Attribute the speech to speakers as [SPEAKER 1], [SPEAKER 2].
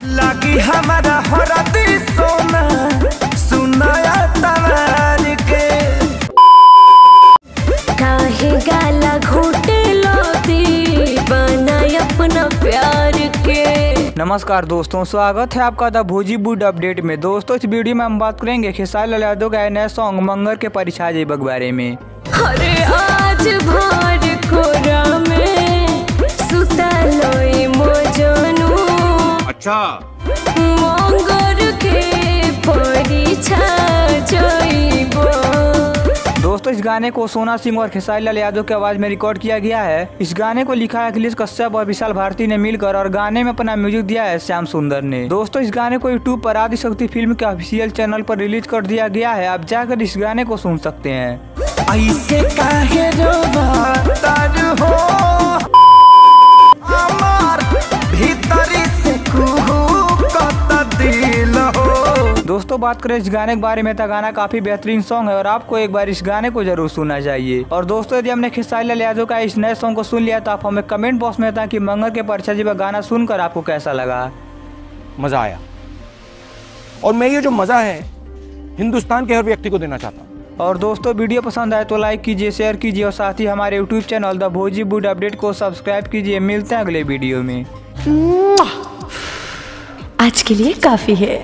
[SPEAKER 1] लागी हमारा हरदी सोना सुनाया तवार के
[SPEAKER 2] काहे गाला घोटे लोती बनाए अपना प्यार के।
[SPEAKER 3] नमस्कार दोस्तों, स्वागत है आपका द भोजीवुड अपडेट में। दोस्तों, इस वीडियो में हम बात करेंगे खेसारी लाल यादव का नया सॉन्ग मंगर के परिछा जेबक बारे में।
[SPEAKER 2] अरे आज भर कोरा में सुता लोई मोजनू,
[SPEAKER 4] अच्छा
[SPEAKER 2] मंगर के परिछा जइबो।
[SPEAKER 3] दोस्तों, इस गाने को सोना सिंह और खेसारी लाल यादव की आवाज में रिकॉर्ड किया गया है। इस गाने को लिखा है अखिलेश कश्यप और विशाल भारती ने मिलकर और गाने में अपना म्यूजिक दिया है श्याम सुंदर ने। दोस्तों, इस गाने को यूट्यूब पर आदिशक्ति फिल्म के ऑफिशियल चैनल पर रिलीज कर दिया गया है। आप जाकर इस गाने को सुन सकते हैं।
[SPEAKER 1] ऐसे काहे रोवातार हो अमर भीतरी से कुहुकत दिल हो।
[SPEAKER 3] दोस्तों, बात करें इस गाने के बारे में तो गाना काफी बेहतरीन सॉन्ग है और आपको एक बार इस गाने को जरूर सुनना चाहिए। और दोस्तों, यदि हमने खेसारी लाल यादव का इस नए सॉन्ग को सुन लिया तो आप हमें कमेंट बॉक्स में बताएं कि मंगर के परिछा जेबक गाना सुनकर आपको कैसा लगा।
[SPEAKER 4] मजा आया और मैं ये जो मजा है हिंदुस्तान के हर व्यक्ति को देना चाहता हूँ।
[SPEAKER 3] और दोस्तों, वीडियो पसंद आए तो लाइक कीजिए, शेयर कीजिए और साथ ही हमारे यूट्यूब चैनल द भोजीवुड अपडेट को सब्सक्राइब कीजिए। मिलते हैं अगले वीडियो में।
[SPEAKER 2] आज के लिए काफी है।